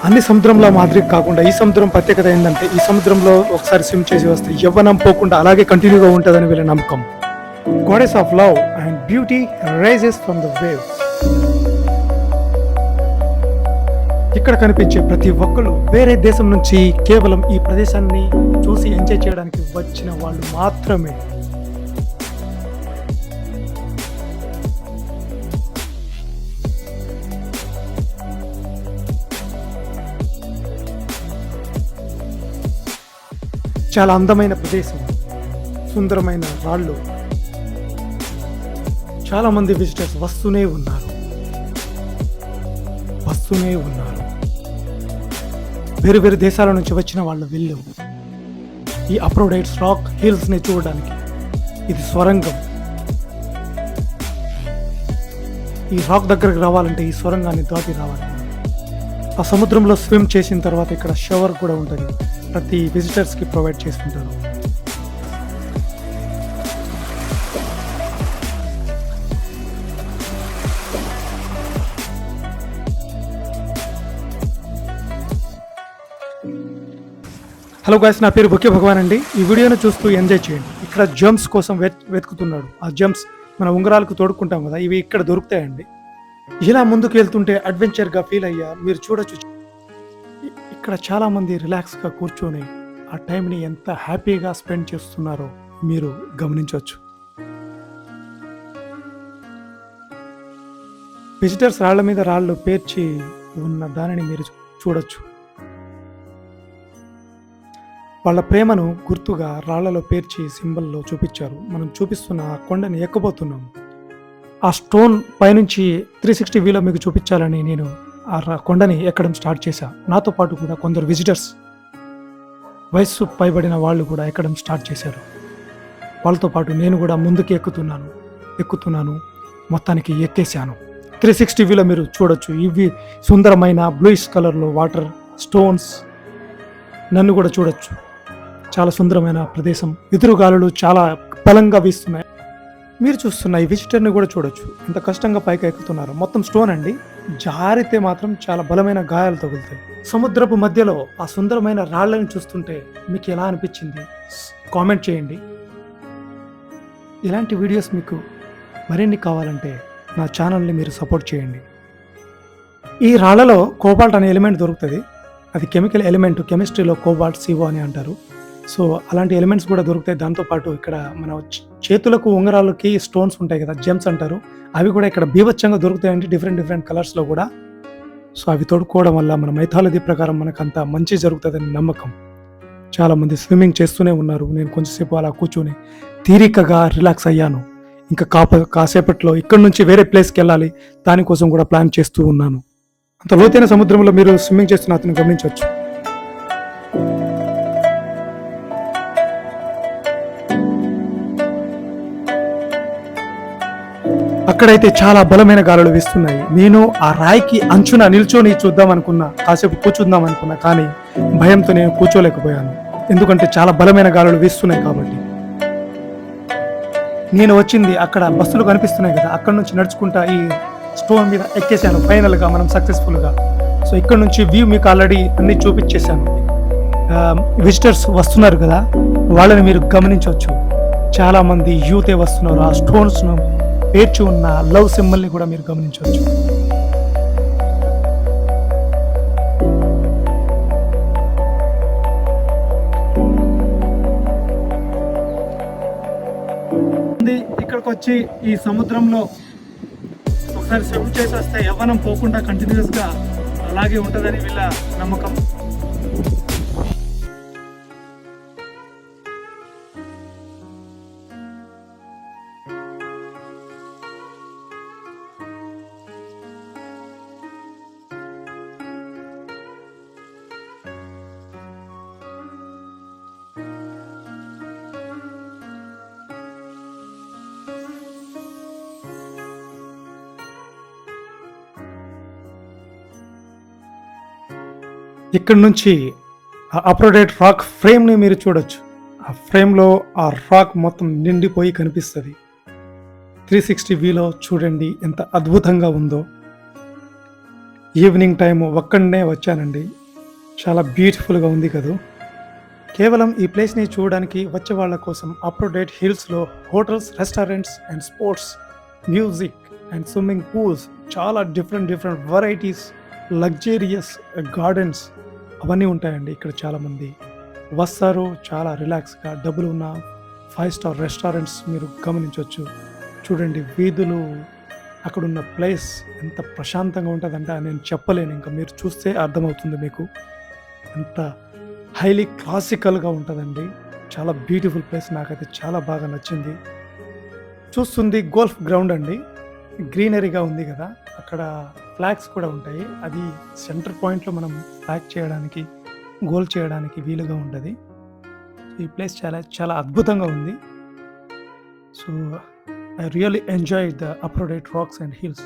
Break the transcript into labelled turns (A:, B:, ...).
A: అన్ని సముద్రంలో మాదిరి కాకుండా ఈ సముద్రం ప్రత్యేకత ఏంటంటే ఈ సముద్రంలో ఒకసారి స్విమ్ చేసి వస్తే యవ్వనం పోకుండా అలాగే కంటిన్యూగా ఉంటుందని వీళ్ళ నమ్మకం. Goddess of love and beauty rises from the waves. ఇక్కడ కనిపించే ప్రతి ఒక్కరు వేరే దేశం నుంచి కేవలం ఈ ప్రదేశాన్ని చూసి ఎంజాయ్ చేయడానికి వచ్చిన వాళ్ళు మాత్రమే. చాలా అందమైన ప్రదేశం, సుందరమైన రాళ్ళు, చాలా మంది విజిటర్స్ వస్తూనే ఉన్నారు. వేరు వేరు దేశాల నుంచి వచ్చిన వాళ్ళు వీళ్ళు ఈ అఫ్రోడైట్స్ రాక్ హిల్స్ ని చూడడానికి. ఇది స్వరంగం. ఈ రాక్ దగ్గరకు రావాలంటే ఈ స్వరంగాన్ని దాటి రావాలి. ఆ సముద్రంలో స్విమ్ చేసిన తర్వాత ఇక్కడ షవర్ కూడా ఉంటుంది, ప్రతి విజిటర్స్ కి ప్రొవైడ్ చేస్తుంటారు. హలో గైస్, నా పేరు బొకే భగవాన్ అండి. ఈ వీడియోను చూస్తూ ఎంజాయ్ చేయండి. ఇక్కడ జంప్స్ కోసం వెతుకుతున్నాడు. ఆ జంప్స్ మన ఉంగరాలకు తోడుకుంటాం కదా, ఇవి ఇక్కడ దొరుకుతాయండి. ఇలా ముందుకు వెళ్తుంటే అడ్వెంచర్గా ఫీల్ అయ్యా మీరు చూడొచ్చు. ఇక్కడ చాలా మంది రిలాక్స్గా కూర్చొని ఆ టైంని ఎంత హ్యాపీగా స్పెండ్ చేస్తున్నారో మీరు గమనించవచ్చు. విజిటర్స్ రాళ్ల మీద రాళ్ళు పేర్చి ఉన్న దానిని మీరు చూడొచ్చు. వాళ్ళ ప్రేమను గుర్తుగా రాళ్లలో పేర్చి సింబల్లో చూపించారు. మనం చూపిస్తున్న ఆ కొండని ఎక్కబోతున్నాం. ఆ స్టోన్ పైనుంచి 360 వ్యూలో మీకు చూపించాలని నేను ఆ కొండని ఎక్కడం స్టార్ట్ చేశా. నాతో పాటు కూడా కొందరు విజిటర్స్ వయస్సు పైబడిన వాళ్ళు కూడా ఎక్కడం స్టార్ట్ చేశారు. వాళ్ళతో పాటు నేను కూడా ముందుకు ఎక్కుతున్నాను. మొత్తానికి ఎక్కేశాను. 360 వ్యూలో మీరు చూడొచ్చు. ఇవి సుందరమైన బ్లూయిష్ కలర్లో వాటర్ స్టోన్స్, నన్ను కూడా చూడొచ్చు. చాలా సుందరమైన ప్రదేశం. ఎదురుగాలులు చాలా బలంగా వీస్తున్నాయి. మీరు చూస్తున్న ఈ విజిటర్ని కూడా చూడొచ్చు. ఎంత కష్టంగా పైకి ఎక్కుతున్నారు. మొత్తం స్టోన్ అండి, జారితే మాత్రం చాలా బలమైన గాయాలు తగులుతాయి. సముద్రపు మధ్యలో ఆ సుందరమైన రాళ్లను చూస్తుంటే మీకు ఎలా అనిపించింది కామెంట్ చేయండి. ఇలాంటి వీడియోస్ మీకు మరిన్ని కావాలంటే నా ఛానల్ని మీరు సపోర్ట్ చేయండి. ఈ రాళ్లలో కోబాల్ట్ అనే ఎలిమెంట్ దొరుకుతుంది. అది కెమికల్ ఎలిమెంట్, కెమిస్ట్రీలో కోబాల్ట్ CO అని అంటారు. సో అలాంటి ఎలిమెంట్స్ కూడా దొరుకుతాయి. దాంతోపాటు ఇక్కడ మన చేతులకు ఉంగరాలకి స్టోన్స్ ఉంటాయి కదా, జెమ్స్ అంటారు, అవి కూడా ఇక్కడ బీభత్సంగా దొరుకుతాయండి, డిఫరెంట్ కలర్స్లో కూడా. సో అవి తోడుకోవడం వల్ల మన మైథాలజీ ప్రకారం మనకు అంత మంచి జరుగుతుందని నమ్మకం. చాలామంది స్విమ్మింగ్ చేస్తూనే ఉన్నారు. నేను కొంచెంసేపు అలా కూర్చొని తీరికగా రిలాక్స్ అయ్యాను. ఇంకా కాసేపట్లో ఇక్కడ నుంచి వేరే ప్లేస్కి వెళ్ళాలి, దానికోసం కూడా ప్లాన్ చేస్తూ ఉన్నాను. అంత లోతైన సముద్రంలో మీరు స్విమ్మింగ్ చేస్తున్న అతను గమనించవచ్చు. అక్కడైతే చాలా బలమైన గాలులు వీస్తున్నాయి. నేను ఆ రాయికి అంచున నిల్చొని చూద్దాం అనుకున్నా, కాసేపు కూర్చుందాం అనుకున్నా, కానీ భయంతో నేను కూర్చోలేకపోయాను. ఎందుకంటే చాలా బలమైన గాలులు వీస్తున్నాయి కాబట్టి. నేను వచ్చింది అక్కడ బస్సులు కనిపిస్తున్నాయి కదా, అక్కడ నుంచి నడుచుకుంటా ఈ స్టోన్ మీద ఎక్కేసాను. ఫైనల్గా మనం సక్సెస్ఫుల్గా. సో ఇక్కడ నుంచి వ్యూ మీకు ఆల్రెడీ అన్ని చూపించేశాను. విజిటర్స్ వస్తున్నారు కదా, వాళ్ళని మీరు గమనించవచ్చు. చాలా మంది యూతే వస్తున్నారు. ఆ స్టోన్స్ను పేర్చి ఉన్న లవ్ సింబల్ని కూడా మీరు గమనించవచ్చు. ఇక్కడికి వచ్చి ఈ సముద్రంలో ఒకసారి స్విమ్ చేసి వస్తే యవ్వనం పోకుండా కంటిన్యూస్గా అలాగే ఉంటుందని వీళ్ళ నమ్మకం. ఇక్కడ నుంచి అఫ్రోడైట్ రాక్ ఫ్రేమ్ని మీరు చూడొచ్చు. ఆ ఫ్రేమ్లో ఆ రాక్ మొత్తం నిండిపోయి కనిపిస్తుంది. 360 వ్యూలో చూడండి ఎంత అద్భుతంగా ఉందో. ఈవినింగ్ టైము ఒక్కడినే వచ్చానండి. చాలా బ్యూటిఫుల్‌గా ఉంది కదూ! కేవలం ఈ ప్లేస్‌ని చూడడానికి వచ్చే వాళ్ళ కోసం అప్రోడేట్ హిల్స్‌లో hotels, restaurants and sports, music and swimming pools చాలా డిఫరెంట్ వెరైటీస్, లగ్జూరియస్ గార్డెన్స్ అవన్నీ ఉంటాయండి. ఇక్కడ చాలామంది వస్తారు. చాలా రిలాక్స్‌గా డబ్బులున్న 5 స్టార్ రెస్టారెంట్స్ మీరు గమనించొచ్చు. చూడండి వీధులు, అక్కడున్న ప్లేస్ ఎంత ప్రశాంతంగా ఉంటదంటే నేను చెప్పలేను. ఇంక మీరు చూస్తే అర్థమవుతుంది మీకు. ఎంత హైలీ క్లాసికల్‌గా ఉంటదండి. చాలా బ్యూటిఫుల్ ప్లేస్ నాకైతే చాలా బాగా నచ్చింది. చూస్తుంది గోల్ఫ్ గ్రౌండ్ అండి. గ్రీనరీగా ఉంది గదా! అక్కడ ఫ్లాగ్స్ కూడా ఉంటాయి. అది సెంటర్ పాయింట్‌లో మనం ఫ్లాగ్ చేయడానికి, గోల్ చేయడానికి వీలుగా ఉంటది. ఈ ప్లేస్ చాలా చాలా అద్భుతంగా ఉంది. So, I really enjoyed the అప్రోడేట్ రాక్స్ అండ్ హిల్స్.